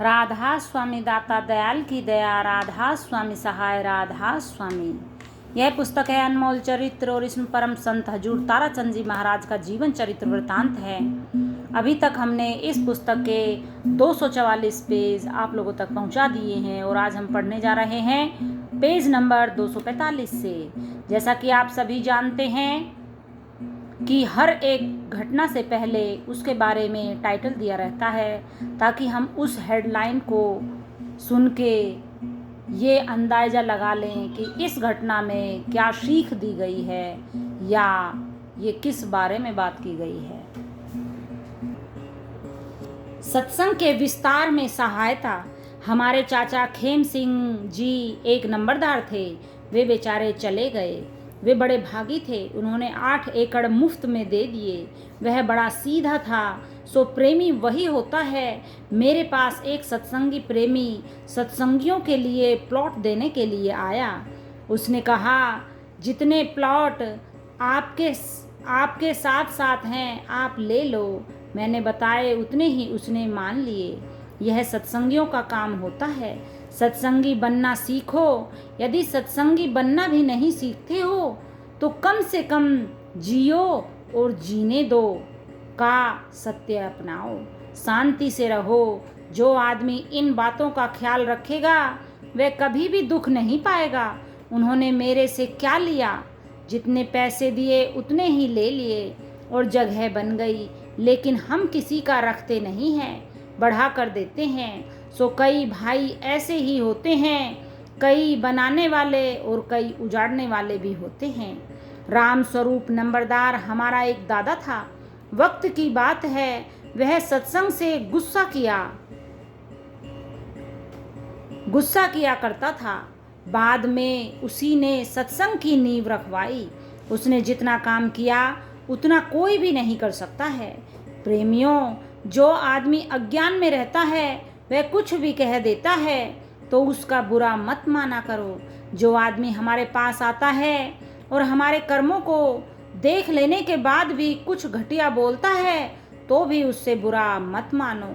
राधा स्वामी दाता दयाल की दया, राधा स्वामी सहाय, राधा स्वामी। यह पुस्तक है अनमोल चरित्र और इसमें परम संत हजूर ताराचंद जी महाराज का जीवन चरित्र वृतांत है। अभी तक हमने इस पुस्तक के 244 पेज आप लोगों तक पहुंचा दिए हैं और आज हम पढ़ने जा रहे हैं पेज नंबर 245 से। जैसा कि आप सभी जानते हैं कि हर एक घटना से पहले उसके बारे में टाइटल दिया रहता है ताकि हम उस हेडलाइन को सुन के ये अंदाज़ा लगा लें कि इस घटना में क्या सीख दी गई है या ये किस बारे में बात की गई है। सत्संग के विस्तार में सहायता। हमारे चाचा खेम सिंह जी एक नंबरदार थे। वे बेचारे चले गए। वे बड़े भागी थे। उन्होंने 8 एकड़ मुफ्त में दे दिए। वह बड़ा सीधा था। सो प्रेमी वही होता है। मेरे पास एक सत्संगी प्रेमी सत्संगियों के लिए प्लॉट देने के लिए आया। उसने कहा, जितने प्लॉट आपके साथ साथ हैं आप ले लो। मैंने बताए उतने ही उसने मान लिए। यह सत्संगियों का काम होता है। सत्संगी बनना सीखो। यदि सत्संगी बनना भी नहीं सीखते हो तो कम से कम जियो और जीने दो का सत्य अपनाओ। शांति से रहो। जो आदमी इन बातों का ख्याल रखेगा वह कभी भी दुख नहीं पाएगा। उन्होंने मेरे से क्या लिया? जितने पैसे दिए उतने ही ले लिए और जगह बन गई। लेकिन हम किसी का रखते नहीं हैं, बढ़ा कर देते हैं। सो कई भाई ऐसे ही होते हैं, कई बनाने वाले और कई उजाड़ने वाले भी होते हैं। राम स्वरूप नंबरदार हमारा एक दादा था। वक्त की बात है, वह सत्संग से गुस्सा किया करता था। बाद में उसी ने सत्संग की नींव रखवाई। उसने जितना काम किया उतना कोई भी नहीं कर सकता है। प्रेमियों, जो आदमी अज्ञान में रहता है वह कुछ भी कह देता है तो उसका बुरा मत माना करो। जो आदमी हमारे पास आता है और हमारे कर्मों को देख लेने के बाद भी कुछ घटिया बोलता है तो भी उससे बुरा मत मानो।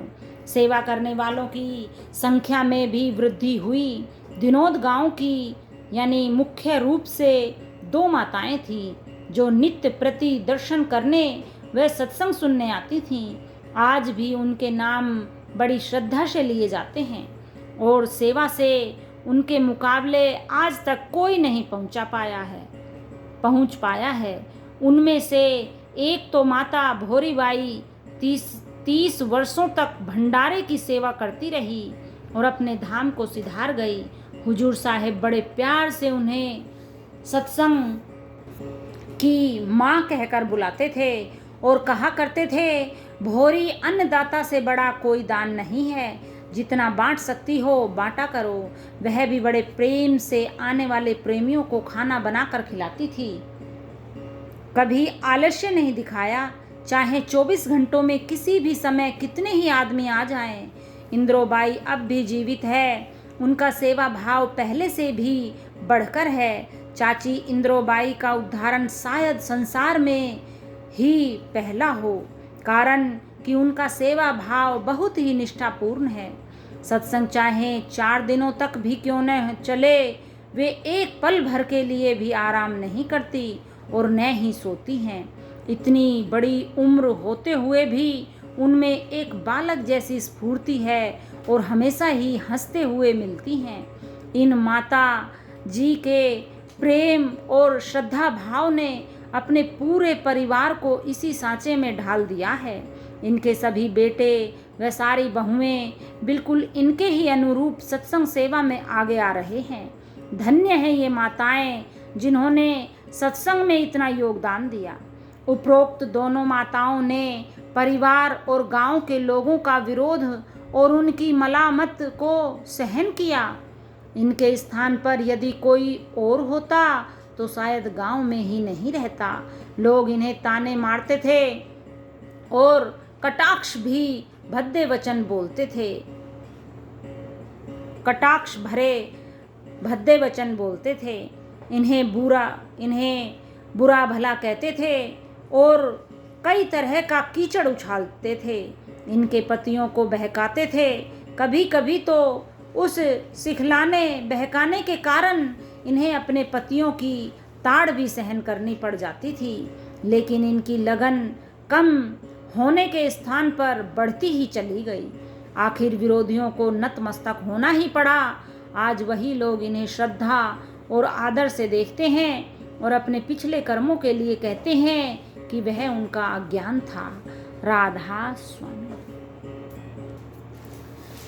सेवा करने वालों की संख्या में भी वृद्धि हुई। दिनोद गांव की यानी मुख्य रूप से 2 माताएं थीं जो नित्य प्रति दर्शन करने व सत्संग सुनने आती थीं। आज भी उनके नाम बड़ी श्रद्धा से लिए जाते हैं और सेवा से उनके मुकाबले आज तक कोई नहीं पहुंच पाया है। उनमें से एक तो माता भोरीबाई 30 वर्षों तक भंडारे की सेवा करती रही और अपने धाम को सिधार गई। हुजूर साहिब बड़े प्यार से उन्हें सत्संग की माँ कहकर बुलाते थे और कहा करते थे, भोरी अन्नदाता से बड़ा कोई दान नहीं है। जितना बांट सकती हो बांटा करो। वह भी बड़े प्रेम से आने वाले प्रेमियों को खाना बनाकर खिलाती थी। कभी आलस्य नहीं दिखाया। चाहे 24 घंटों में किसी भी समय कितने ही आदमी आ जाएं। इंद्रोबाई अब भी जीवित है। उनका सेवा भाव पहले से भी बढ़कर है। चाची इंद्रोबाई का उदाहरण शायद संसार में ही पहला हो, कारण कि उनका सेवा भाव बहुत ही निष्ठापूर्ण है। सत्संग चाहे 4 दिनों तक भी क्यों न चले, वे एक पल भर के लिए भी आराम नहीं करती और न ही सोती हैं। इतनी बड़ी उम्र होते हुए भी उनमें एक बालक जैसी स्फूर्ति है और हमेशा ही हंसते हुए मिलती हैं। इन माता जी के प्रेम और श्रद्धा भाव ने अपने पूरे परिवार को इसी सांचे में ढाल दिया है। इनके सभी बेटे व सारी बहुएं बिल्कुल इनके ही अनुरूप सत्संग सेवा में आगे आ रहे हैं। धन्य है ये माताएं जिन्होंने सत्संग में इतना योगदान दिया। उपरोक्त दोनों माताओं ने परिवार और गांव के लोगों का विरोध और उनकी मलामत को सहन किया। इनके स्थान पर यदि कोई और होता तो शायद गांव में ही नहीं रहता। लोग इन्हें ताने मारते थे और कटाक्ष भी भद्दे वचन बोलते थे। कटाक्ष भरे भद्दे वचन बोलते थे। इन्हें बुरा भला कहते थे और कई तरह का कीचड़ उछालते थे। इनके पतियों को बहकाते थे कभी कभी तो उस सिखलाने बहकाने के कारण इन्हें अपने पतियों की ताड़ भी सहन करनी पड़ जाती थी, लेकिन इनकी लगन कम होने के स्थान पर बढ़ती ही चली गई। आखिर विरोधियों को नतमस्तक होना ही पड़ा। आज वही लोग इन्हें श्रद्धा और आदर से देखते हैं और अपने पिछले कर्मों के लिए कहते हैं कि वह उनका अज्ञान था। राधा स्वामी।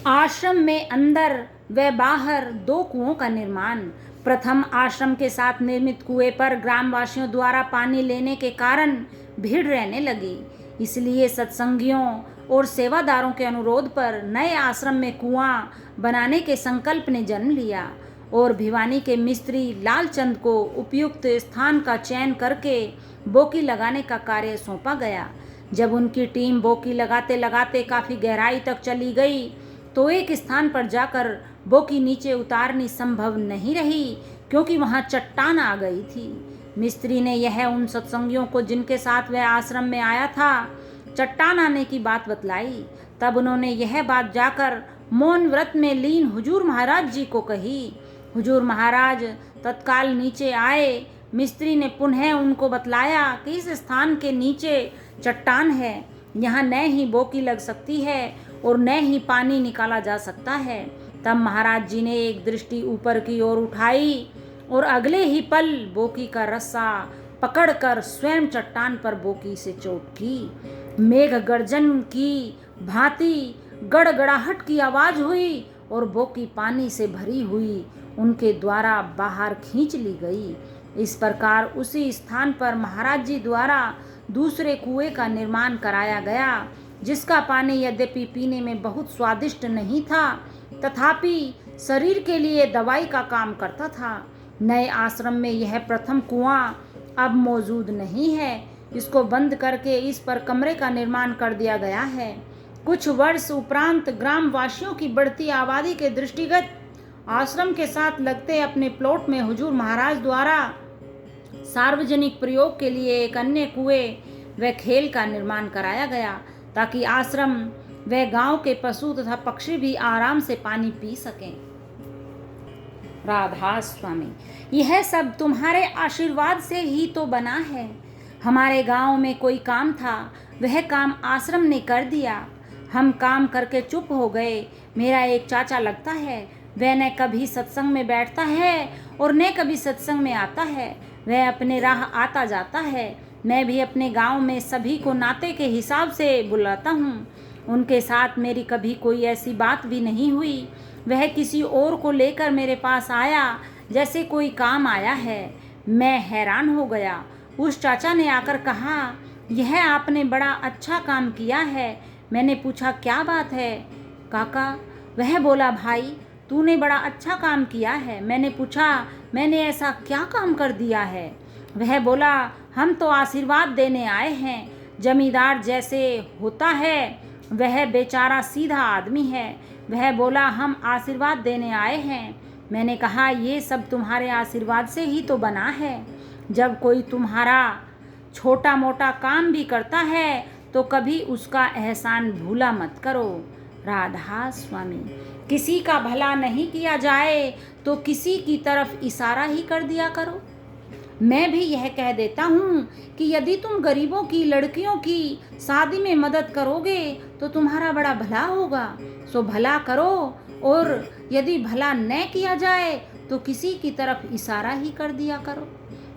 आश्रम में अंदर व बाहर 2 कुओं का निर्माण। प्रथम आश्रम के साथ निर्मित कुएं पर ग्रामवासियों द्वारा पानी लेने के कारण भीड़ रहने लगी, इसलिए सत्संगियों और सेवादारों के अनुरोध पर नए आश्रम में कुआं बनाने के संकल्प ने जन्म लिया और भिवानी के मिस्त्री लालचंद को उपयुक्त स्थान का चयन करके बोकी लगाने का कार्य सौंपा गया। जब उनकी टीम बोकी लगाते लगाते काफी गहराई तक चली गई तो एक स्थान पर जाकर बोकी नीचे उतारनी संभव नहीं रही, क्योंकि वहां चट्टान आ गई थी। मिस्त्री ने यह उन सत्संगियों को जिनके साथ वह आश्रम में आया था चट्टान आने की बात बतलाई। तब उन्होंने यह बात जाकर मौन व्रत में लीन हुजूर महाराज जी को कही। हुजूर महाराज तत्काल नीचे आए। मिस्त्री ने पुनः उनको बतलाया कि इस स्थान के नीचे चट्टान है, यहाँ न ही बोकी लग सकती है और न ही पानी निकाला जा सकता है। तब महाराज जी ने एक दृष्टि ऊपर की ओर उठाई और अगले ही पल बोकी का रस्सा पकड़कर स्वयं चट्टान पर बोकी से चोट की। मेघ गर्जन की भांति गड़गड़ाहट की आवाज हुई और बोकी पानी से भरी हुई उनके द्वारा बाहर खींच ली गई। इस प्रकार उसी स्थान पर महाराज जी द्वारा दूसरे कुएं का निर्माण कराया गया, जिसका पानी यद्यपि पीने में बहुत स्वादिष्ट नहीं था, तथापि शरीर के लिए दवाई का काम करता था। नए आश्रम में यह प्रथम कुआं अब मौजूद नहीं है। इसको बंद करके इस पर कमरे का निर्माण कर दिया गया है। कुछ वर्ष उपरांत ग्रामवासियों की बढ़ती आबादी के दृष्टिगत आश्रम के साथ लगते अपने प्लॉट में हुजूर महाराज द्वारा सार्वजनिक प्रयोग के लिए एक अन्य कुएं व खेल का निर्माण कराया गया, ताकि आश्रम व गांव के पशु तथा पक्षी भी आराम से पानी पी सकें। राधा स्वामी। यह सब तुम्हारे आशीर्वाद से ही तो बना है। हमारे गांव में कोई काम था, वह काम आश्रम ने कर दिया। हम काम करके चुप हो गए। मेरा एक चाचा लगता है, वह न कभी सत्संग में बैठता है और न कभी सत्संग में आता है। वह अपने राह आता जाता है। मैं भी अपने गांव में सभी को नाते के हिसाब से बुलाता हूँ। उनके साथ मेरी कभी कोई ऐसी बात भी नहीं हुई। वह किसी और को लेकर मेरे पास आया जैसे कोई काम आया है। मैं हैरान हो गया। उस चाचा ने आकर कहा, यह आपने बड़ा अच्छा काम किया है। मैंने पूछा, क्या बात है काका? वह बोला, भाई तूने बड़ा अच्छा काम किया है। मैंने पूछा, मैंने ऐसा क्या काम कर दिया है? वह बोला, हम तो आशीर्वाद देने आए हैं। जमींदार जैसे होता है वह बेचारा सीधा आदमी है। वह बोला, हम आशीर्वाद देने आए हैं। मैंने कहा, ये सब तुम्हारे आशीर्वाद से ही तो बना है। जब कोई तुम्हारा छोटा मोटा काम भी करता है तो कभी उसका एहसान भूला मत करो। राधा स्वामी। किसी का भला नहीं किया जाए तो किसी की तरफ इशारा ही कर दिया करो। मैं भी यह कह देता हूँ कि यदि तुम गरीबों की लड़कियों की शादी में मदद करोगे तो तुम्हारा बड़ा भला होगा। सो भला करो, और यदि भला न किया जाए तो किसी की तरफ इशारा ही कर दिया करो,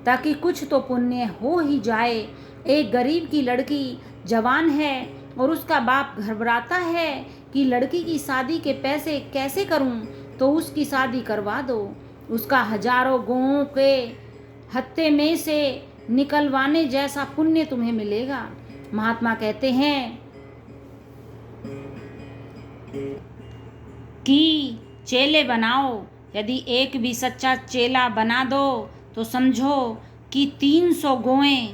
ताकि कुछ तो पुण्य हो ही जाए। एक गरीब की लड़की जवान है और उसका बाप घबराता है कि लड़की की शादी के पैसे कैसे करूं, तो उसकी शादी करवा दो। उसका हजारों गौओं के हत्थे में से निकलवाने जैसा पुण्य तुम्हें मिलेगा। महात्मा कहते हैं कि चेले बनाओ। यदि एक भी सच्चा चेला बना दो तो समझो कि 300 गौएं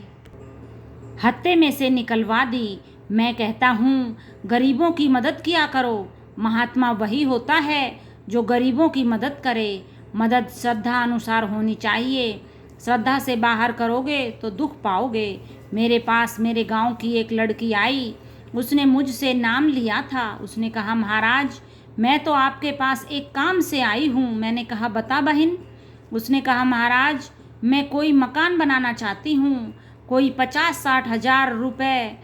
हत्थे में से निकलवा दी। मैं कहता हूँ, गरीबों की मदद किया करो। महात्मा वही होता है जो गरीबों की मदद करे। मदद श्रद्धा अनुसार होनी चाहिए। श्रद्धा से बाहर करोगे तो दुख पाओगे। मेरे पास मेरे गांव की एक लड़की आई। उसने मुझसे नाम लिया था। उसने कहा, महाराज मैं तो आपके पास एक काम से आई हूँ। मैंने कहा बता बहन। उसने कहा महाराज, मैं कोई मकान बनाना चाहती हूँ, कोई 50-60 हजार रुपये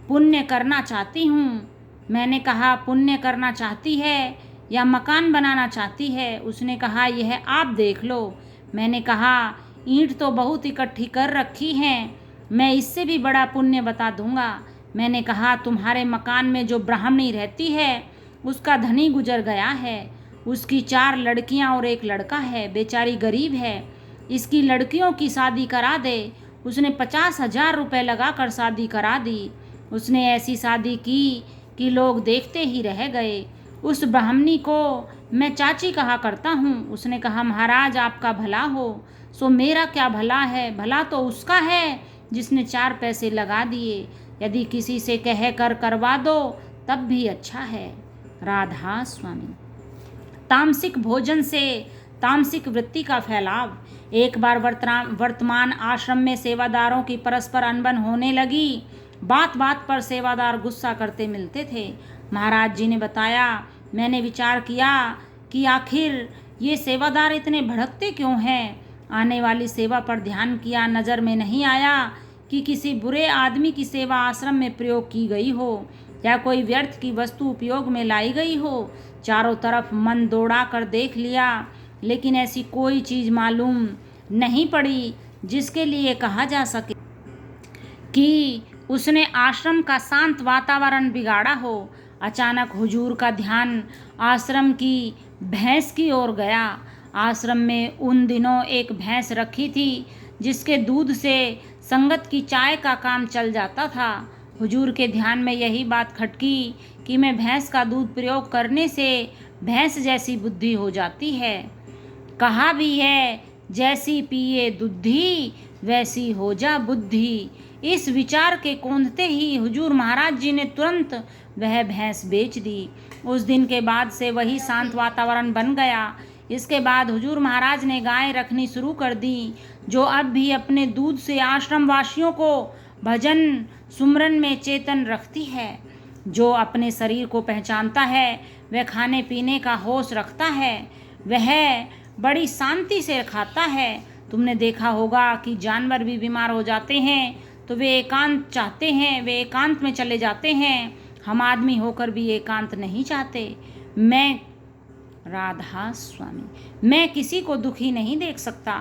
पुण्य करना चाहती हूँ। मैंने कहा पुण्य करना चाहती है या मकान बनाना चाहती है? उसने कहा यह आप देख लो। मैंने कहा ईंट तो बहुत इकट्ठी कर रखी हैं, मैं इससे भी बड़ा पुण्य बता दूंगा। मैंने कहा तुम्हारे मकान में जो ब्राह्मणी रहती है उसका धनी गुजर गया है, उसकी 4 लड़कियां और 1 लड़का है, बेचारी गरीब है, इसकी लड़कियों की शादी करा दे। उसने 50,000 रुपये लगा कर शादी करा दी। उसने ऐसी शादी की कि लोग देखते ही रह गए। उस ब्राह्मणी को मैं चाची कहा करता हूँ। उसने कहा महाराज आपका भला हो, सो मेरा क्या भला है? भला तो उसका है जिसने 4 पैसे लगा दिए। यदि किसी से कह कर करवा दो तब भी अच्छा है। राधा स्वामी। तामसिक भोजन से तामसिक वृत्ति का फैलाव। एक बार वर्तमान आश्रम में सेवादारों की परस्पर अनबन होने लगी। बात बात पर सेवादार गुस्सा करते मिलते थे। महाराज जी ने बताया, मैंने विचार किया कि आखिर ये सेवादार इतने भड़कते क्यों हैं। आने वाली सेवा पर ध्यान किया, नज़र में नहीं आया कि किसी बुरे आदमी की सेवा आश्रम में प्रयोग की गई हो या कोई व्यर्थ की वस्तु उपयोग में लाई गई हो। चारों तरफ मन दौड़ा कर देख लिया, लेकिन ऐसी कोई चीज़ मालूम नहीं पड़ी जिसके लिए कहा जा सके कि उसने आश्रम का शांत वातावरण बिगाड़ा हो। अचानक हुजूर का ध्यान आश्रम की भैंस की ओर गया। आश्रम में उन दिनों एक भैंस रखी थी जिसके दूध से संगत की चाय का काम चल जाता था। हुजूर के ध्यान में यही बात खटकी कि मैं भैंस का दूध प्रयोग करने से भैंस जैसी बुद्धि हो जाती है। कहा भी है, जैसी पिए दुद्धि वैसी हो जा बुद्धि। इस विचार के कौंधते ही हुजूर महाराज जी ने तुरंत वह भैंस बेच दी। उस दिन के बाद से वही शांत वातावरण बन गया। इसके बाद हुजूर महाराज ने गाय रखनी शुरू कर दी, जो अब भी अपने दूध से आश्रम वासियों को भजन सुमरन में चेतन रखती है। जो अपने शरीर को पहचानता है वह खाने पीने का होश रखता है, वह बड़ी शांति से खाता है। तुमने देखा होगा कि जानवर भी बीमार हो जाते हैं तो वे एकांत चाहते हैं, वे एकांत में चले जाते हैं। हम आदमी होकर भी एकांत नहीं चाहते। मैं राधा स्वामी, मैं किसी को दुखी नहीं देख सकता।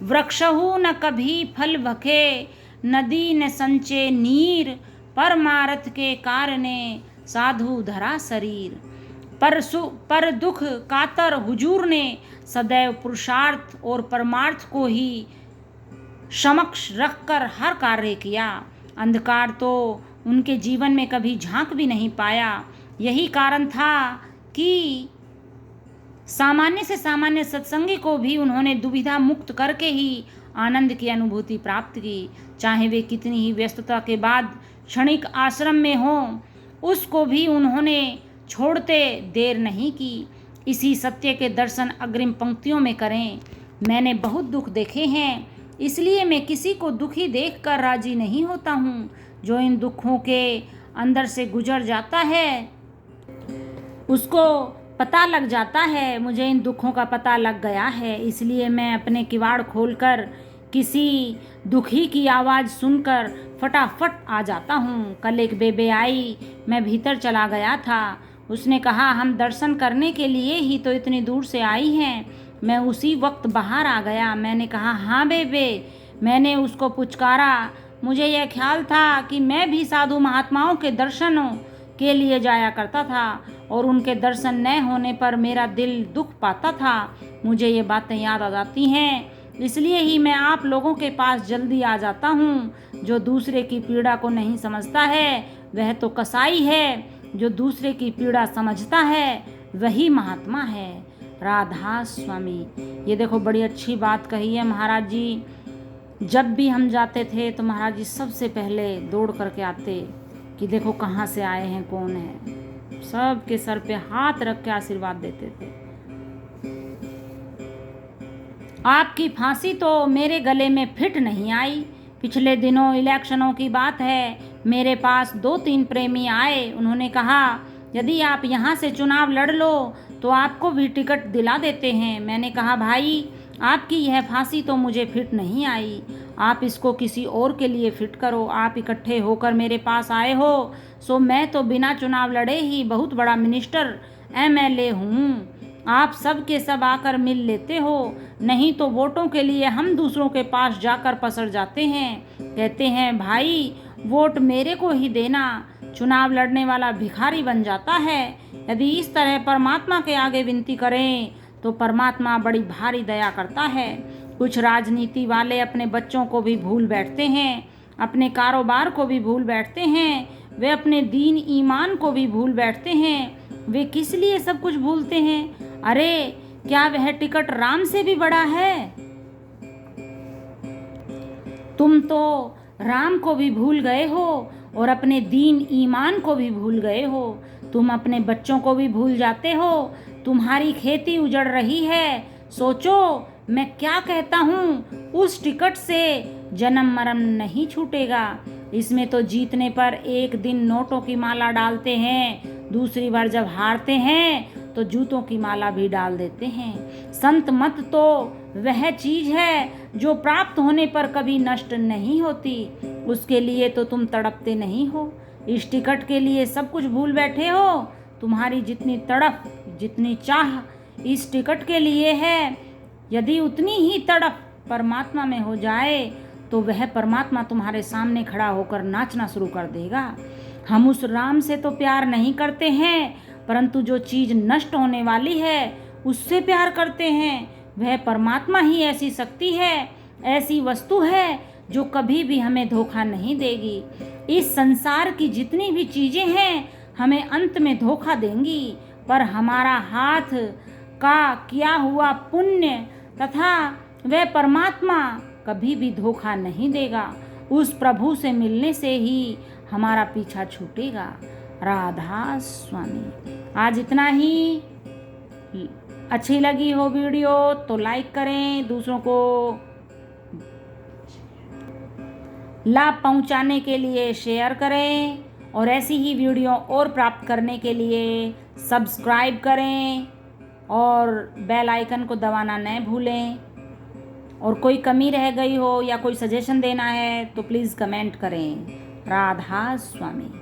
वृक्षहु न कभी फल भखे, नदी न संचे नीर, परमारथ के कारणे साधु धरा शरीर। पर दुख कातर हुजूर ने सदैव पुरुषार्थ और परमार्थ को ही समक्ष रखकर हर कार्य किया। अंधकार तो उनके जीवन में कभी झांक भी नहीं पाया। यही कारण था कि सामान्य से सामान्य सत्संगी को भी उन्होंने दुविधा मुक्त करके ही आनंद की अनुभूति प्राप्त की। चाहे वे कितनी ही व्यस्तता के बाद क्षणिक आश्रम में हों, उसको भी उन्होंने छोड़ते देर नहीं की। इसी सत्य के दर्शन अग्रिम पंक्तियों में करें। मैंने बहुत दुख देखे हैं, इसलिए मैं किसी को दुखी देखकर राजी नहीं होता हूँ। जो इन दुखों के अंदर से गुजर जाता है उसको पता लग जाता है मुझे इन दुखों का पता लग गया है, इसलिए मैं अपने किवाड़ खोलकर किसी दुखी की आवाज़ सुनकर फटाफट आ जाता हूँ। कल एक बेबे आई, मैं भीतर चला गया था। उसने कहा हम दर्शन करने के लिए ही तो इतनी दूर से आई हैं। मैं उसी वक्त बाहर आ गया। मैंने कहा हाँ बेबे। मैंने उसको पुचकारा। मुझे यह ख्याल था कि मैं भी साधु महात्माओं के दर्शनों के लिए जाया करता था और उनके दर्शन न होने पर मेरा दिल दुख पाता था। मुझे ये बातें याद आ जाती हैं, इसलिए ही मैं आप लोगों के पास जल्दी आ जाता हूँ। जो दूसरे की पीड़ा को नहीं समझता है वह तो कसाई है, जो दूसरे की पीड़ा समझता है वही महात्मा है। राधा स्वामी। ये देखो बड़ी अच्छी बात कही है महाराज जी। जब भी हम जाते थे तो महाराज जी सबसे पहले दौड़ करके आते कि देखो कहाँ से आए हैं, कौन है। सब के सर पे हाथ रख के आशीर्वाद देते थे। आपकी फांसी तो मेरे गले में फिट नहीं आई। पिछले दिनों इलेक्शनों की बात है, मेरे पास 2-3 प्रेमी आए। उन्होंने कहा यदि आप यहाँ से चुनाव लड़ लो तो आपको भी टिकट दिला देते हैं। मैंने कहा, भाई आपकी यह फांसी तो मुझे फिट नहीं आई, आप इसको किसी और के लिए फिट करो। आप इकट्ठे होकर मेरे पास आए हो, सो मैं तो बिना चुनाव लड़े ही बहुत बड़ा मिनिस्टर MLA हूँ। आप सब के सब आकर मिल लेते हो, नहीं तो वोटों के लिए हम दूसरों के पास जाकर पसर जाते हैं। कहते हैं, भाई वोट मेरे को ही देना। चुनाव लड़ने वाला भिखारी बन जाता है। यदि इस तरह परमात्मा के आगे विनती करें तो परमात्मा बड़ी भारी दया करता है। कुछ राजनीति वाले अपने बच्चों को भी भूल बैठते हैं, अपने कारोबार को भी भूल बैठते हैं, वे अपने दीन ईमान को भी भूल बैठते हैं। वे किस लिए सब कुछ भूलते हैं? अरे क्या वह टिकट राम से भी बड़ा है? तुम तो राम को भी भूल गए हो और अपने दीन ईमान को भी भूल गए हो। तुम अपने बच्चों को भी भूल जाते हो। तुम्हारी खेती उजड़ रही है। सोचो मैं क्या कहता हूँ, उस टिकट से जन्म मरण नहीं छूटेगा। इसमें तो जीतने पर एक दिन नोटों की माला डालते हैं, दूसरी बार जब हारते हैं तो जूतों की माला भी डाल देते हैं। संत मत तो वह चीज है जो प्राप्त होने पर कभी नष्ट नहीं होती, उसके लिए तो तुम तड़पते नहीं हो। इस टिकट के लिए सब कुछ भूल बैठे हो। तुम्हारी जितनी तड़प, जितनी चाह इस टिकट के लिए है, यदि उतनी ही तड़प परमात्मा में हो जाए तो वह परमात्मा तुम्हारे सामने खड़ा होकर नाचना शुरू कर देगा। हम उस राम से तो प्यार नहीं करते हैं, परंतु जो चीज नष्ट होने वाली है उससे प्यार करते हैं। वह परमात्मा ही ऐसी शक्ति है, ऐसी वस्तु है जो कभी भी हमें धोखा नहीं देगी। इस संसार की जितनी भी चीजें हैं हमें अंत में धोखा देंगी, पर हमारा हाथ का किया हुआ पुण्य तथा वह परमात्मा कभी भी धोखा नहीं देगा। उस प्रभु से मिलने से ही हमारा पीछा छूटेगा। राधा स्वामी। आज इतना ही। अच्छी लगी हो वीडियो तो लाइक करें, दूसरों को लाभ पहुंचाने के लिए शेयर करें, और ऐसी ही वीडियो और प्राप्त करने के लिए सब्सक्राइब करें और बेल आइकन को दबाना न भूलें। और कोई कमी रह गई हो या कोई सजेशन देना है तो प्लीज़ कमेंट करें। राधा स्वामी।